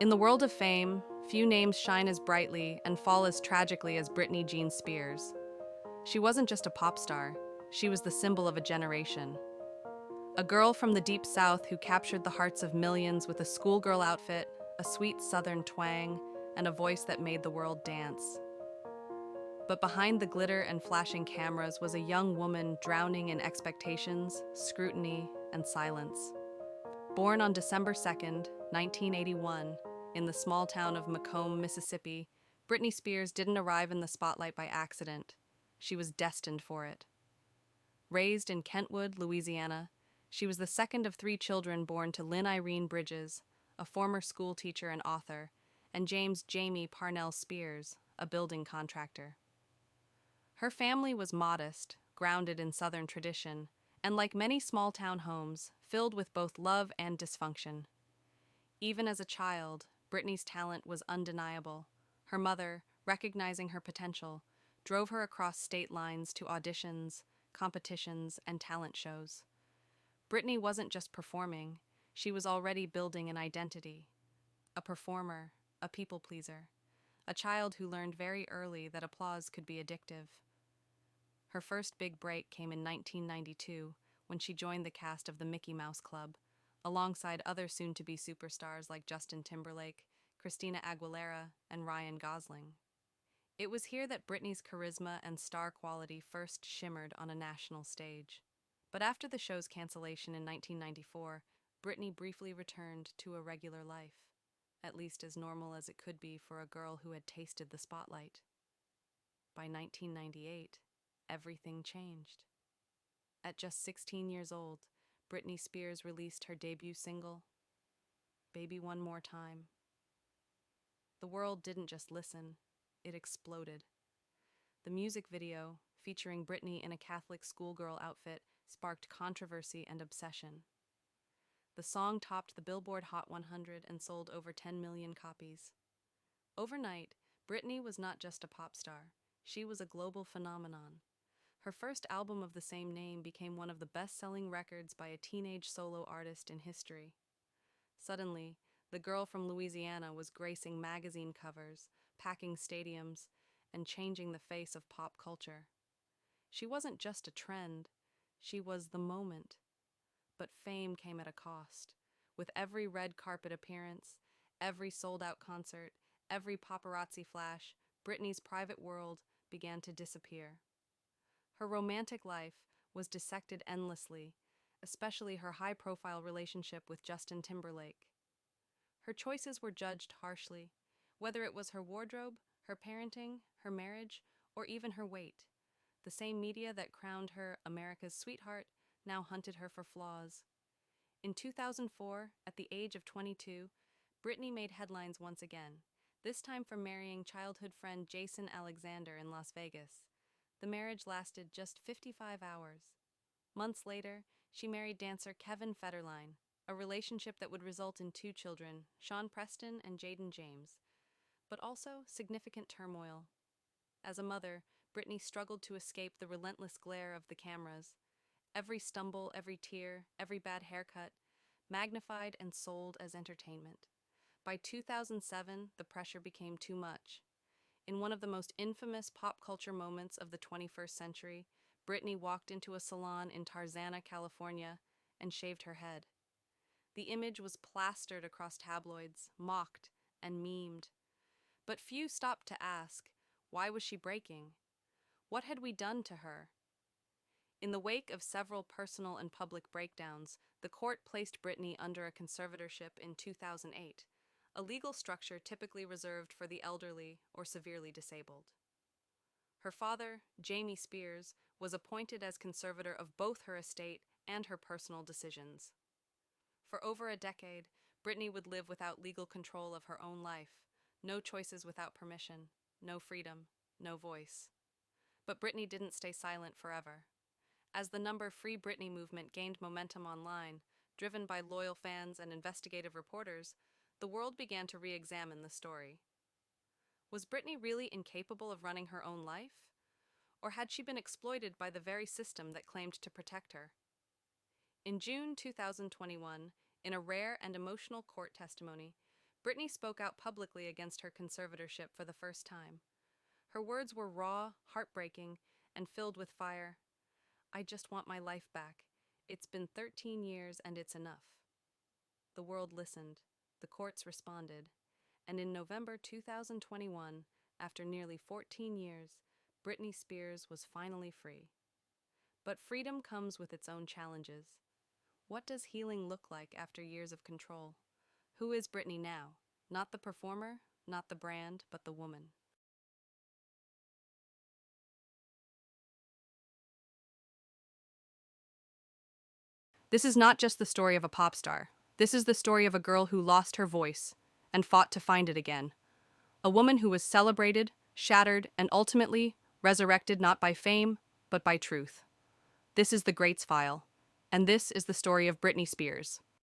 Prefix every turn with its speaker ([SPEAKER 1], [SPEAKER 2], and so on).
[SPEAKER 1] In the world of fame, few names shine as brightly and fall as tragically as Britney Jean Spears. She wasn't just a pop star, she was the symbol of a generation. A girl from the deep south who captured the hearts of millions with a schoolgirl outfit, a sweet southern twang, and a voice that made the world dance. But behind the glitter and flashing cameras was a young woman drowning in expectations, scrutiny, and silence. Born on December 2nd, 1981, in the small town of Macomb, Mississippi, Britney Spears didn't arrive in the spotlight by accident. She was destined for it. Raised in Kentwood, Louisiana, she was the second of three children born to Lynn Irene Bridges, a former school teacher and author, and James Jamie Parnell Spears, a building contractor. Her family was modest, grounded in Southern tradition, and like many small-town homes, filled with both love and dysfunction. Even as a child, Britney's talent was undeniable. Her mother, recognizing her potential, drove her across state lines to auditions, competitions, and talent shows. Britney wasn't just performing, she was already building an identity. A performer, a people pleaser, a child who learned very early that applause could be addictive. Her first big break came in 1992 when she joined the cast of the Mickey Mouse Club, alongside other soon-to-be superstars like Justin Timberlake, Christina Aguilera, and Ryan Gosling. It was here that Britney's charisma and star quality first shimmered on a national stage. But after the show's cancellation in 1994, Britney briefly returned to a regular life, at least as normal as it could be for a girl who had tasted the spotlight. By 1998, everything changed. At just 16 years old, Britney Spears released her debut single, Baby One More Time. The world didn't just listen, it exploded. The music video, featuring Britney in a Catholic schoolgirl outfit, sparked controversy and obsession. The song topped the Billboard Hot 100 and sold over 10 million copies. Overnight, Britney was not just a pop star, she was a global phenomenon. Her first album of the same name became one of the best-selling records by a teenage solo artist in history. Suddenly, the girl from Louisiana was gracing magazine covers, packing stadiums, and changing the face of pop culture. She wasn't just a trend, she was the moment. But fame came at a cost. With every red carpet appearance, every sold-out concert, every paparazzi flash, Britney's private world began to disappear. Her romantic life was dissected endlessly, especially her high-profile relationship with Justin Timberlake. Her choices were judged harshly, whether it was her wardrobe, her parenting, her marriage, or even her weight. The same media that crowned her America's sweetheart now hunted her for flaws. In 2004, at the age of 22, Britney made headlines once again, this time for marrying childhood friend Jason Alexander in Las Vegas. The marriage lasted just 55 hours. Months later, she married dancer Kevin Federline, a relationship that would result in two children, Sean Preston and Jaden James, but also significant turmoil. As a mother, Britney struggled to escape the relentless glare of the cameras. Every stumble, every tear, every bad haircut, magnified and sold as entertainment. By 2007, the pressure became too much. In one of the most infamous pop culture moments of the 21st century, Britney walked into a salon in Tarzana, California, and shaved her head. The image was plastered across tabloids, mocked, and memed. But few stopped to ask, why was she breaking? What had we done to her? In the wake of several personal and public breakdowns, the court placed Britney under a conservatorship in 2008, a legal structure typically reserved for the elderly or severely disabled. Her father, Jamie Spears, was appointed as conservator of both her estate and her personal decisions. For over a decade, Britney would live without legal control of her own life, no choices without permission, no freedom, no voice. But Britney didn't stay silent forever. As the Free Britney movement gained momentum online, driven by loyal fans and investigative reporters, the world began to re-examine the story. Was Britney really incapable of running her own life? Or had she been exploited by the very system that claimed to protect her? In June 2021, in a rare and emotional court testimony, Britney spoke out publicly against her conservatorship for the first time. Her words were raw, heartbreaking, and filled with fire. "I just want my life back. It's been 13 years and it's enough." The world listened. The courts responded. And in November 2021, after nearly 14 years, Britney Spears was finally free. But freedom comes with its own challenges. What does healing look like after years of control? Who is Britney now? Not the performer, not the brand, but the woman. This is not just the story of a pop star. This is the story of a girl who lost her voice and fought to find it again. A woman who was celebrated, shattered, and ultimately resurrected not by fame, but by truth. This is the Greats File, and this is the story of Britney Spears.